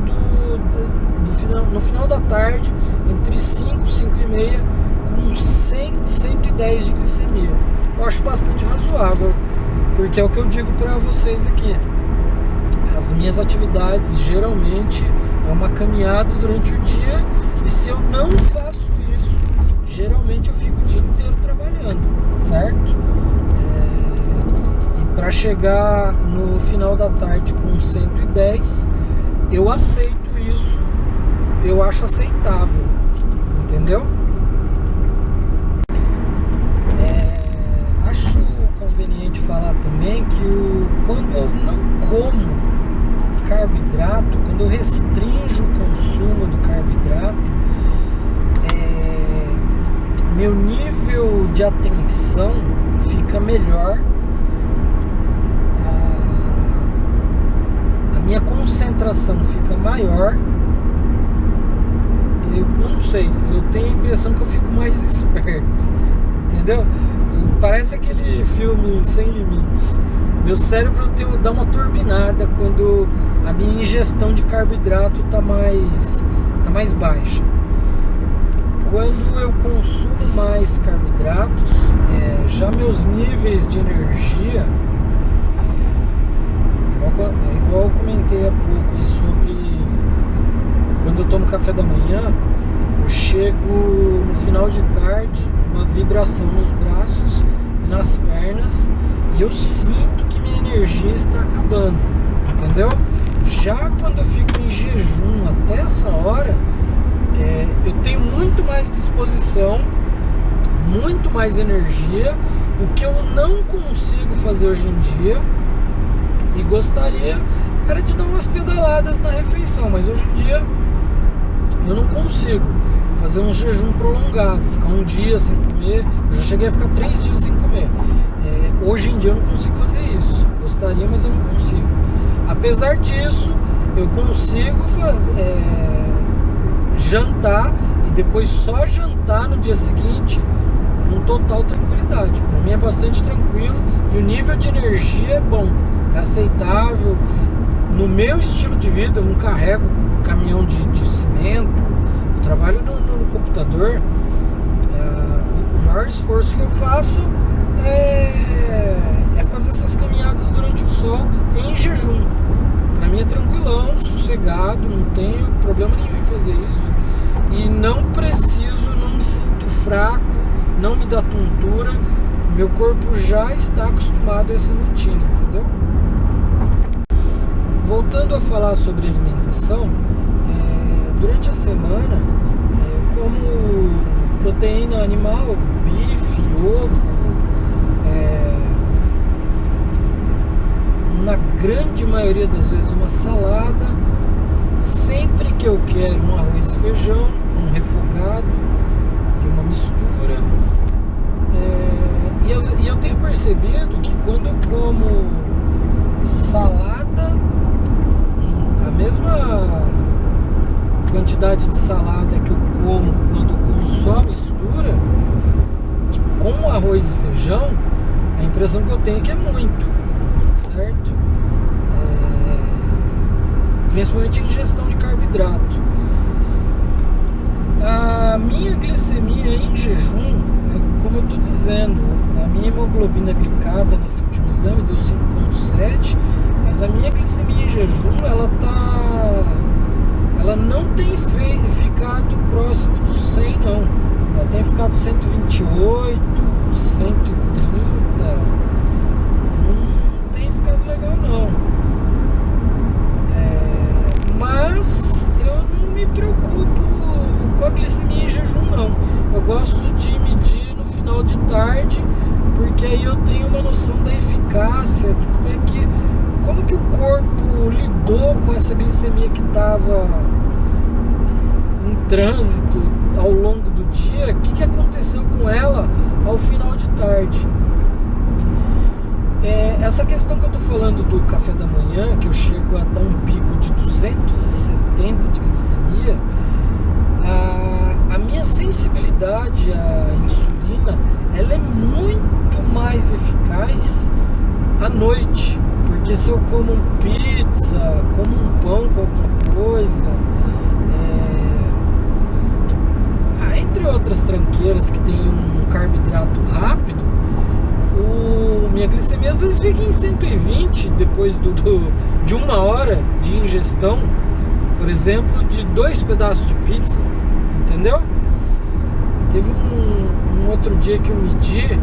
no final da tarde, entre 5 e 5h30, com 100, 110 de glicemia. Eu acho bastante razoável, porque é o que eu digo para vocês aqui. As minhas atividades geralmente é uma caminhada durante o dia, e se eu não faço isso, geralmente eu fico o dia inteiro trabalhando, certo? E para chegar no final da tarde com 110, eu aceito isso, eu acho aceitável, entendeu? Acho conveniente falar também que quando eu não como carboidrato, quando eu restringo o consumo do carboidrato, meu nível de atenção fica melhor, a minha concentração fica maior. Eu não sei, eu tenho a impressão que eu fico mais esperto, entendeu? Parece aquele filme Sem Limites. Meu cérebro dá uma turbinada quando a minha ingestão de carboidrato tá mais baixa. Quando eu consumo mais carboidratos, já meus níveis de energia, igual eu comentei há pouco aí sobre quando eu tomo café da manhã, eu chego no final de tarde com uma vibração nos braços e nas pernas e eu sinto que minha energia está acabando, entendeu? Já quando eu fico em jejum até essa hora, eu tenho muito mais disposição, muito mais energia, o que eu não consigo fazer hoje em dia, e gostaria era de dar umas pedaladas na refeição, mas hoje em dia eu não consigo fazer um jejum prolongado, ficar um dia sem comer. Eu já cheguei a ficar 3 dias sem comer. Hoje em dia eu não consigo fazer isso, gostaria, mas eu não consigo. Apesar disso, eu consigo jantar e depois só jantar no dia seguinte com total tranquilidade. Para mim é bastante tranquilo e o nível de energia é bom, é aceitável. No meu estilo de vida, eu não carrego caminhão de cimento, eu trabalho no computador. O maior esforço que eu faço é fazer essas caminhadas durante o sol em jejum. Pra mim é tranquilão, sossegado, não tenho problema nenhum em fazer isso. E não me sinto fraco, não me dá tontura. Meu corpo já está acostumado a essa rotina, entendeu? Voltando a falar sobre alimentação, durante a semana eu como proteína animal, bife, ovo, na grande maioria das vezes uma salada, sempre que eu quero um arroz e feijão, um refogado e uma mistura. E eu tenho percebido que quando eu como salada, a mesma quantidade de salada que eu como quando eu como só mistura, com arroz e feijão, a impressão que eu tenho é que é muito, certo? Principalmente a ingestão de carboidrato. A minha glicemia em jejum, como eu estou dizendo, a minha hemoglobina glicada nesse último exame deu 5,7, mas a minha glicemia em jejum, ela não tem ficado próximo dos 100, não. Ela tem ficado 128, 130, não tem ficado legal, não. Mas eu não me preocupo com a glicemia em jejum, não. Eu gosto de medir no final de tarde, porque aí eu tenho uma noção da eficácia, de como que o corpo lidou com essa glicemia que estava em trânsito ao longo do dia, o que aconteceu com ela ao final de tarde. Essa questão que eu estou falando do café da manhã, que eu chego a dar um pico de 270 de glicemia, a minha sensibilidade à insulina, ela é muito mais eficaz à noite, porque se eu como pizza, como um pão com alguma coisa, entre outras tranqueiras que tem um carboidrato rápido, minha glicemia às vezes fica em 120 depois de 1 hora de ingestão, por exemplo, de 2 pedaços de pizza, entendeu? Teve um outro dia que eu medi, eu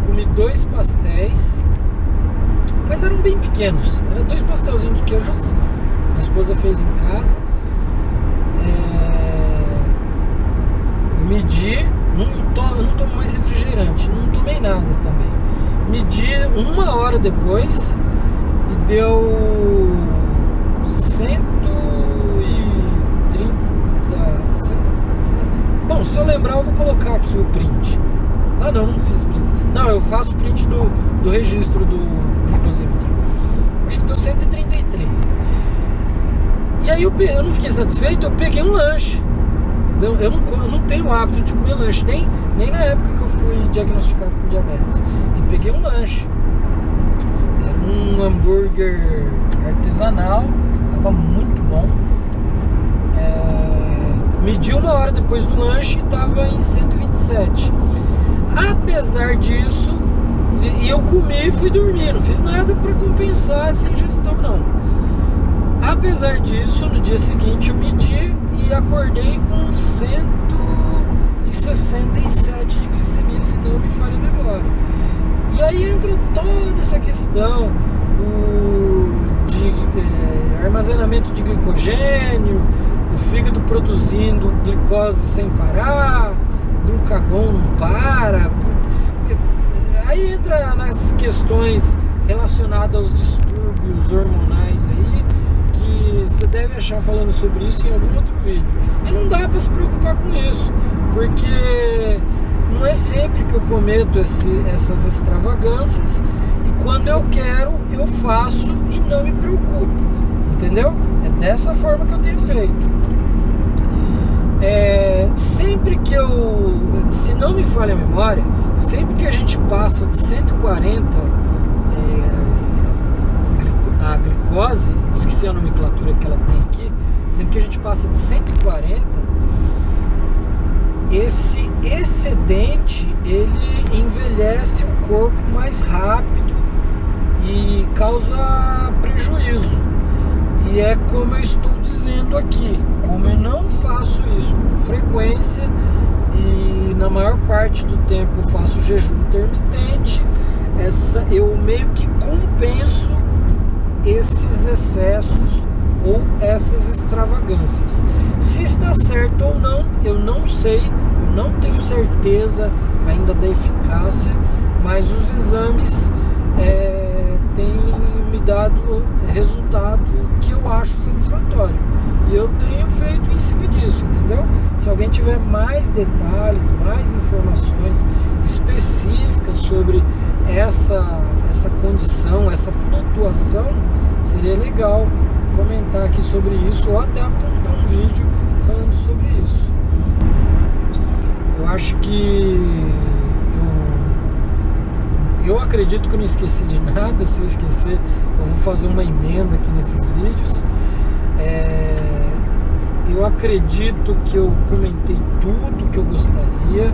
comi 2 pastéis mas eram bem pequenos. Era 2 pastelzinhos de queijo assim. Minha esposa fez em casa. Eu medi, eu não tomo mais refrigerante, não tomei nada também. Medi 1 hora depois e deu 130. Bom, se eu lembrar eu vou colocar aqui o print. Não fiz print. Não, eu faço print do registro do glicosímetro. Acho que deu 133. E aí eu não fiquei satisfeito, eu peguei um lanche. Eu não tenho o hábito de comer lanche, nem na época que eu fui diagnosticado com diabetes. E peguei um lanche. Era um hambúrguer artesanal, tava muito bom. Medi 1 hora depois do lanche e tava em 127. Apesar disso, e eu comi e fui dormir, não fiz nada para compensar essa ingestão não. Apesar disso, no dia seguinte eu medi e acordei com 167 de glicemia, se não me falha a memória. E aí entra toda essa questão de armazenamento de glicogênio, o fígado produzindo glicose sem parar, glucagon não para. Aí entra nas questões relacionadas aos distúrbios hormonais aí, que você deve achar falando sobre isso em algum outro vídeo. E não dá para se preocupar com isso, porque não é sempre que eu cometo essas extravagâncias, e quando eu quero, eu faço e não me preocupo, entendeu? É dessa forma que eu tenho feito. Sempre que se não me falha a memória, sempre que a gente passa de 140 a glicose, esqueci a nomenclatura que ela tem aqui, sempre que a gente passa de 140, esse excedente ele envelhece o corpo mais rápido e causa prejuízo. E é como eu estou dizendo aqui, como eu não faço isso com frequência e na maior parte do tempo eu faço jejum intermitente, eu meio que compenso esses excessos ou essas extravagâncias. Se está certo ou não, eu não sei, eu não tenho certeza ainda da eficácia, mas os exames têm me dado resultado que eu acho satisfatório. E eu tenho feito em cima disso, entendeu? Se alguém tiver mais detalhes, mais informações específicas sobre essa condição, essa flutuação, seria legal comentar aqui sobre isso ou até apontar um vídeo falando sobre isso. Eu acho que eu acredito que eu não esqueci de nada. Se eu esquecer, eu vou fazer uma emenda aqui nesses vídeos. Eu acredito que eu comentei tudo que eu gostaria.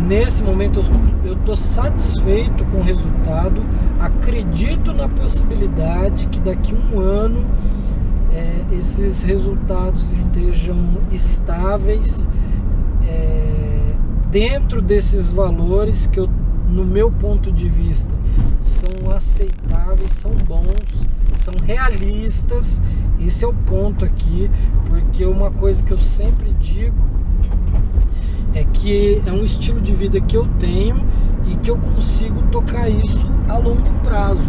Nesse momento eu estou satisfeito com o resultado. Acredito na possibilidade que daqui a 1 ano esses resultados estejam estáveis, dentro desses valores que no meu ponto de vista são aceitáveis, são bons, são realistas. Esse é o ponto aqui, porque uma coisa que eu sempre digo é que é um estilo de vida que eu tenho e que eu consigo tocar isso a longo prazo.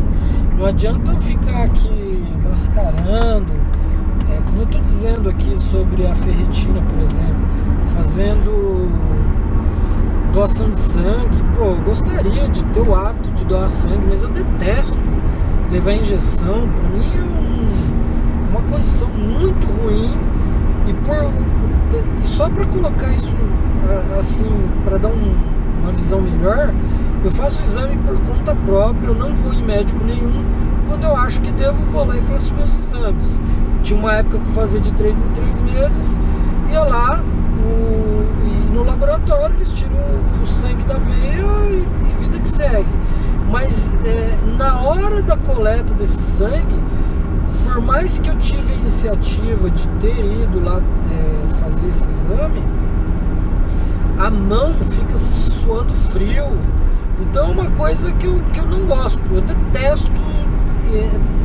Não adianta eu ficar aqui mascarando, como eu estou dizendo aqui sobre a ferritina, por exemplo, fazendo doação de sangue. Eu gostaria de ter o hábito de doar sangue, mas eu detesto levar injeção. Para mim é uma condição muito ruim, e só para colocar isso assim, para dar uma visão melhor, eu faço o exame por conta própria, eu não vou em médico nenhum. Quando eu acho que devo, vou lá e faço meus exames. Tinha uma época que eu fazia de 3 em 3 meses, ia lá e no laboratório eles tiram o sangue da veia e vida que segue. Mas na hora da coleta desse sangue, por mais que eu tive a iniciativa de ter ido lá fazer esse exame, a mão fica suando frio Então é uma coisa que eu não gosto. Eu detesto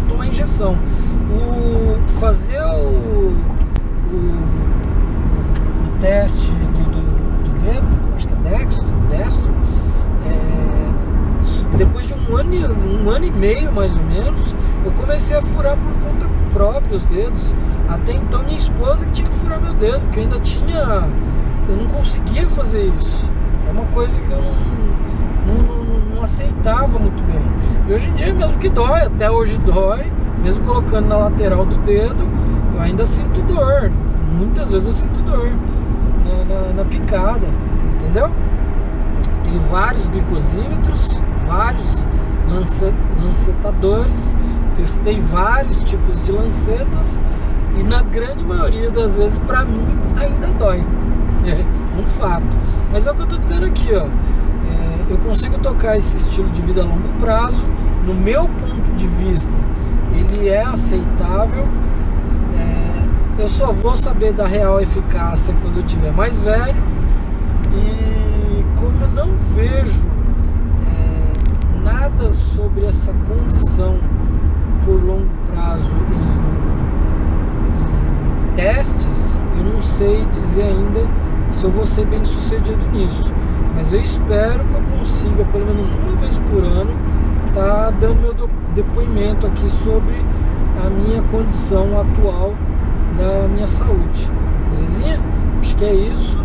tomar injeção. Fazer o teste do dedo, acho que é destro, depois de um ano e meio mais ou menos, eu comecei a furar por conta própria os dedos. Até então minha esposa que tinha que furar meu dedo, porque eu não conseguia fazer isso. É uma coisa que eu não aceitava muito bem. E hoje em dia, mesmo que dói, até hoje dói, mesmo colocando na lateral do dedo, eu ainda sinto dor. Muitas vezes eu sinto dor na picada, entendeu? Tem vários glicosímetros, vários lancetadores, testei vários tipos de lancetas e na grande maioria das vezes, para mim, ainda dói. É um fato. Mas é o que eu tô dizendo aqui, ó. Eu consigo tocar esse estilo de vida a longo prazo. No meu ponto de vista, ele é aceitável. Eu só vou saber da real eficácia quando eu tiver mais velho. E como eu não vejo nada sobre essa condição por longo prazo em testes, eu não sei dizer ainda se eu vou ser bem sucedido nisso. Mas eu espero que eu consiga, pelo menos uma vez por ano, tá dando meu depoimento aqui sobre a minha condição atual da minha saúde. Belezinha? Acho que é isso.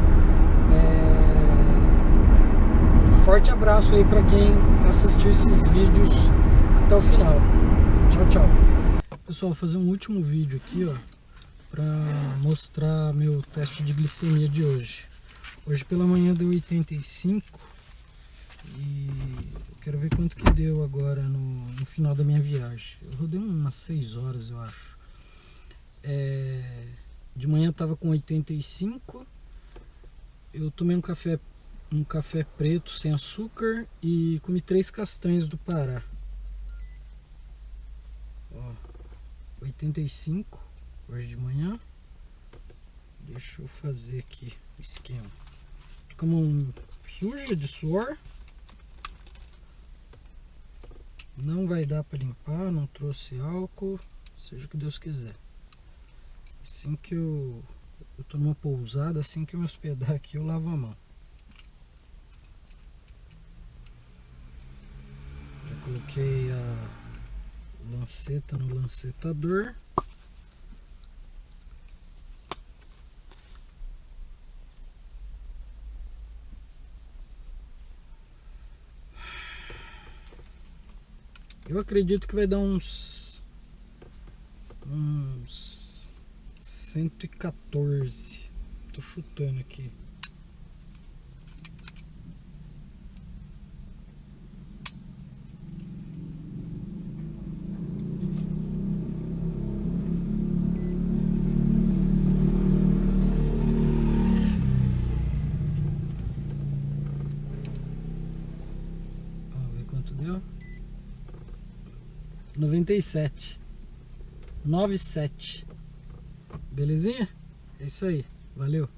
Forte abraço aí para quem assistiu esses vídeos até o final. Tchau, tchau. Pessoal, vou fazer um último vídeo aqui, ó, para mostrar meu teste de glicemia de hoje. Hoje pela manhã deu 85 e eu quero ver quanto que deu agora no final da minha viagem. Eu rodei umas 6 horas, eu acho. De manhã tava com 85. Eu tomei um café preto sem açúcar e comi 3 castanhas do Pará. Ó, 85 hoje de manhã. Deixa eu fazer aqui o esquema. Tô com a mão suja de suor. Não vai dar para limpar, não trouxe álcool, seja o que Deus quiser. Assim que eu tô numa pousada, assim que eu me hospedar aqui, eu lavo a mão. Já coloquei a lanceta no lancetador. Eu acredito que vai dar uns 114. Tô chutando aqui. Vamos ver quanto deu. 97. 97. Belezinha? É isso aí. Valeu.